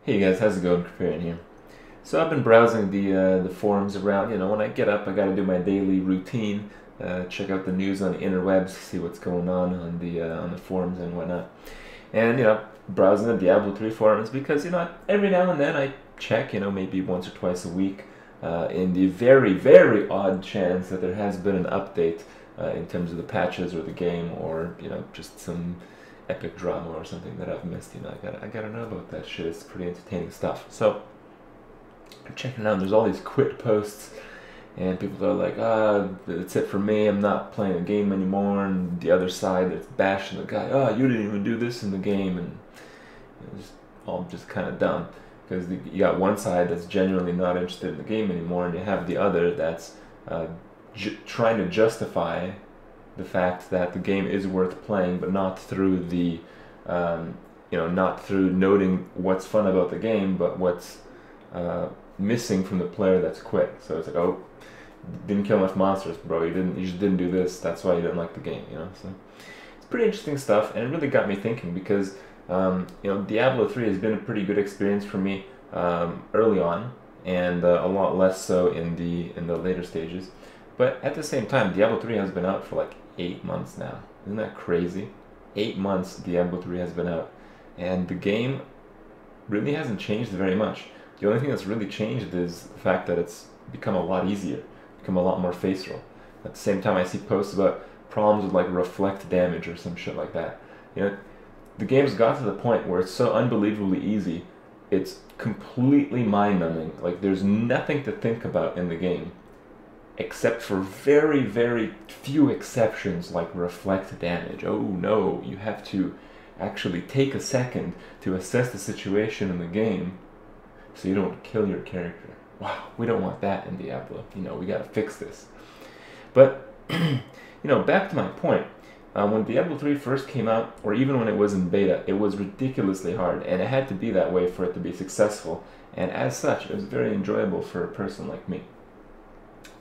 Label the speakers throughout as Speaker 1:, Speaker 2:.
Speaker 1: Hey guys, how's it going? Preparing here. So I've been browsing the forums around. You know, when I get up, I got to do my daily routine, check out the news on the interwebs, see what's going on the forums and whatnot. And browsing the Diablo 3 forums because every now and then I check. Maybe once or twice a week, in the very very odd chance that there has been an update in terms of the patches or the game or just some epic drama or something that I've missed. I gotta know about that shit. It's pretty entertaining stuff. So I'm checking it out. There's all these quit posts, and people are like, that's it for me. I'm not playing the game anymore. And the other side that's bashing the guy. You didn't even do this in the game, and it's all just kind of dumb because you got one side that's genuinely not interested in the game anymore, and you have the other that's trying to justify the fact that the game is worth playing, but not through not through noting what's fun about the game, but what's missing from the player that's quit. So it's like, oh, didn't kill enough monsters, bro. You just didn't do this. That's why you didn't like the game. So it's pretty interesting stuff, and it really got me thinking because Diablo 3 has been a pretty good experience for me early on, and a lot less so in the later stages. But at the same time, Diablo 3 has been out for like 8 months now. Isn't that crazy? 8 months Diablo 3 has been out. And the game really hasn't changed very much. The only thing that's really changed is the fact that it's become a lot easier, become a lot more facial. At the same time, I see posts about problems with like reflect damage or some shit like that. The game's got to the point where it's so unbelievably easy, it's completely mind-numbing. Like there's nothing to think about in the game, except for very, very few exceptions like reflect damage. Oh no, you have to actually take a second to assess the situation in the game so you don't kill your character. Wow, we don't want that in Diablo. We gotta fix this. But, back to my point. When Diablo 3 first came out, or even when it was in beta, it was ridiculously hard, and it had to be that way for it to be successful. And as such, it was very enjoyable for a person like me.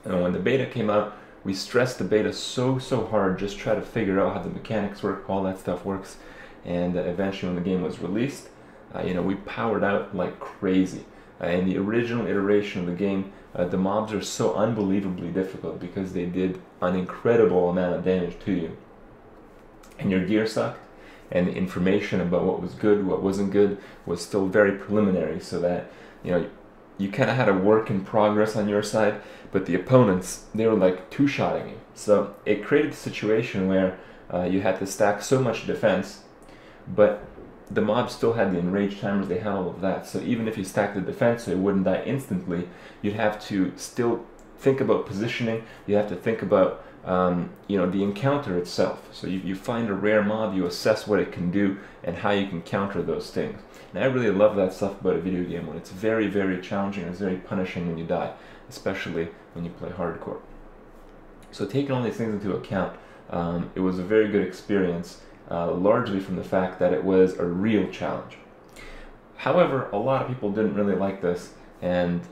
Speaker 1: And when the beta came out, we stressed the beta so hard, just try to figure out how the mechanics work, all that stuff works. And eventually when the game was released, we powered out like crazy. In the original iteration of the game, the mobs are so unbelievably difficult because they did an incredible amount of damage to you. And your gear sucked, and the information about what was good, what wasn't good, was still very preliminary, so that, you kind of had a work in progress on your side, but the opponents, they were like two-shotting you. So it created a situation where you had to stack so much defense, but the mobs still had the enrage timers, they had all of that. So even if you stacked the defense so it wouldn't die instantly, you'd have to still think about positioning, you have to think about the encounter itself. So you find a rare mob, you assess what it can do and how you can counter those things. And I really love that stuff about a video game, when it's very, very challenging and it's very punishing when you die, especially when you play hardcore. So taking all these things into account, it was a very good experience, largely from the fact that it was a real challenge. However, a lot of people didn't really like this, and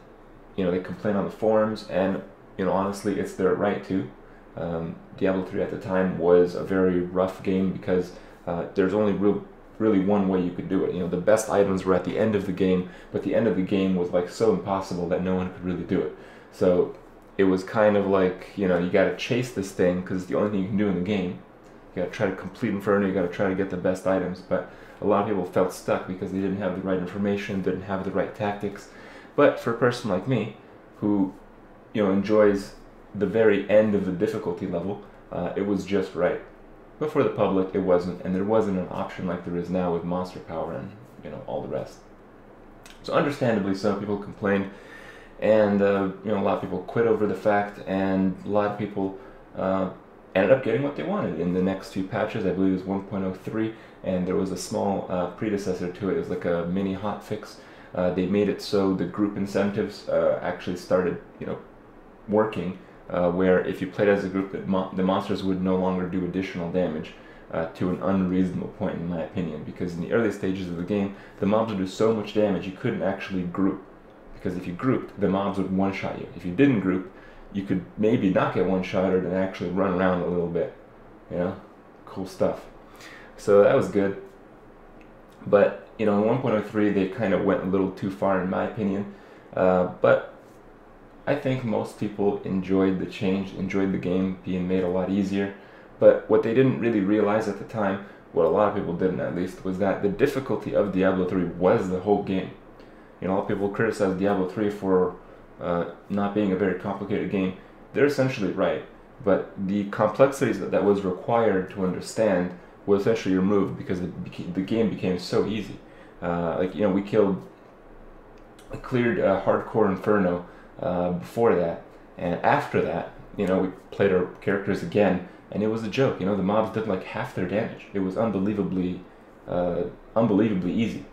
Speaker 1: they complain on the forums, and honestly, it's their right to. Diablo 3 at the time was a very rough game because there's only really one way you could do it. The best items were at the end of the game, but the end of the game was like so impossible that no one could really do it. So it was kind of like, you gotta chase this thing because it's the only thing you can do in the game. You gotta try to complete Inferno, you gotta try to get the best items, but a lot of people felt stuck because they didn't have the right information, didn't have the right tactics. But for a person like me, who enjoys the very end of the difficulty level, it was just right. But for the public, it wasn't, and there wasn't an option like there is now with monster power and all the rest. So understandably so, people complained, and a lot of people quit over the fact, and a lot of people ended up getting what they wanted in the next few patches. I believe it was 1.03, and there was a small predecessor to it. It was like a mini hotfix. They made it so the group incentives actually started, working, where if you played as a group, the monsters would no longer do additional damage to an unreasonable point, in my opinion, because in the early stages of the game, the mobs would do so much damage you couldn't actually group, because if you grouped, the mobs would one-shot you. If you didn't group, you could maybe not get one-shotted and actually run around a little bit. Cool stuff. So that was good. But you know, in 1.03 they kind of went a little too far in my opinion. But I think most people enjoyed the change, enjoyed the game being made a lot easier. But what they didn't really realize at the time, what a lot of people didn't at least, was that the difficulty of Diablo 3 was the whole game. You know, a lot of people criticize Diablo 3 for not being a very complicated game. They're essentially right, but the complexities that was required to understand was essentially removed because the game became so easy. Like, you know, we cleared Hardcore Inferno before that, and after that, you know, we played our characters again, and it was a joke. You know, the mobs did like half their damage. It was unbelievably easy.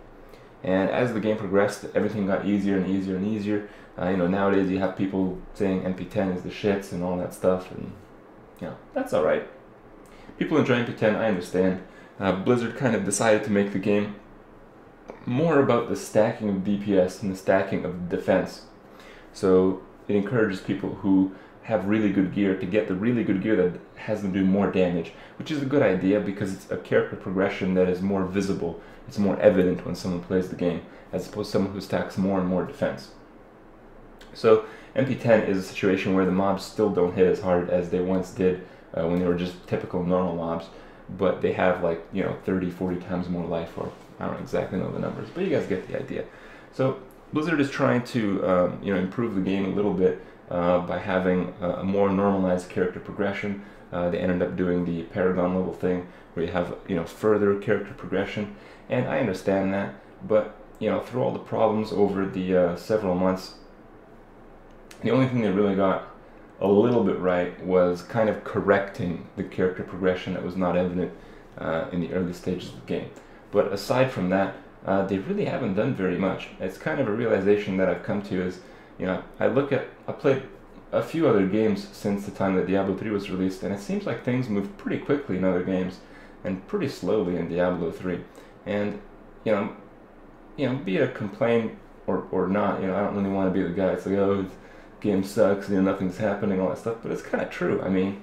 Speaker 1: And as the game progressed, everything got easier and easier and easier. You know, nowadays you have people saying MP10 is the shits and all that stuff, and you know, that's all right. People enjoy MP10, I understand. Blizzard kind of decided to make the game more about the stacking of DPS and the stacking of defense. So it encourages people who have really good gear to get the really good gear that has them do more damage, which is a good idea because it's a character progression that is more visible. It's more evident when someone plays the game, as opposed to someone who stacks more and more defense. So MP10 is a situation where the mobs still don't hit as hard as they once did when they were just typical normal mobs, but they have like, you know, 30, 40 times more life, or I don't exactly know the numbers, but you guys get the idea. So Blizzard is trying to you know, improve the game a little bit by having a more normalized character progression. They ended up doing the Paragon level thing where you have, you know, further character progression, and I understand that, but you know, through all the problems over the several months, the only thing they really got a little bit right was kind of correcting the character progression that was not evident in the early stages of the game. But aside from that, they really haven't done very much. It's kind of a realization that I've come to is, you know, I played a few other games since the time that Diablo 3 was released, and it seems like things move pretty quickly in other games and pretty slowly in Diablo 3. And you know, be it a complaint or not, you know, I don't really want to be the guy that's like, oh, this game sucks, you know, nothing's happening, all that stuff. But it's kind of true. I mean,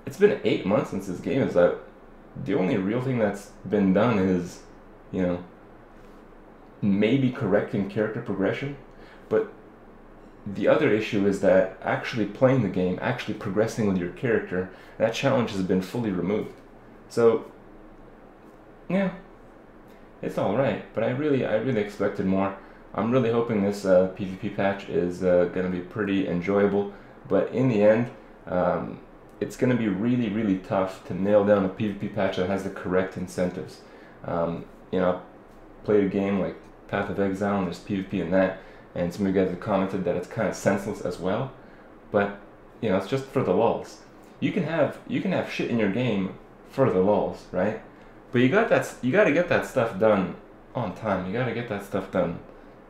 Speaker 1: it's been 8 months since this game is out. The only real thing that's been done is, you know, maybe correcting character progression, but the other issue is that actually playing the game, actually progressing with your character, that challenge has been fully removed. So, yeah, it's alright, but I really expected more. I'm really hoping this PvP patch is going to be pretty enjoyable, but in the end, it's going to be really, really tough to nail down a PvP patch that has the correct incentives. You know, I played a game like Path of Exile, and there's PvP in that, and some of you guys have commented that it's kind of senseless as well, but you know, it's just for the lulz. You can have shit in your game for the lulz, right? But you got to get that stuff done on time. You got to get that stuff done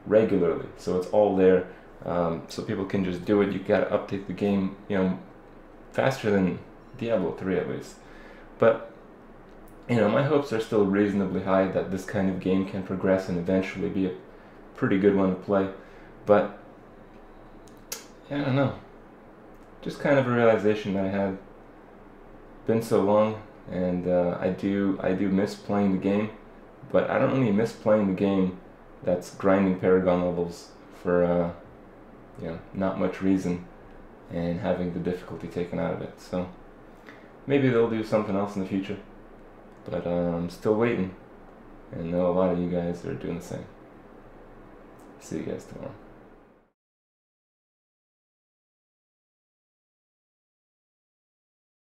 Speaker 1: regularly, so it's all there, so people can just do it. You got to update the game, you know, faster than Diablo 3 at least. But you know, my hopes are still reasonably high that this kind of game can progress and eventually be a pretty good one to play. But I don't know, just kind of a realization that I had. Been so long, and I do miss playing the game, but I don't really miss playing the game that's grinding Paragon levels for you know, not much reason and having the difficulty taken out of it. So maybe they'll do something else in the future, but I'm still waiting, and I know a lot of you guys are doing the same. See you guys tomorrow.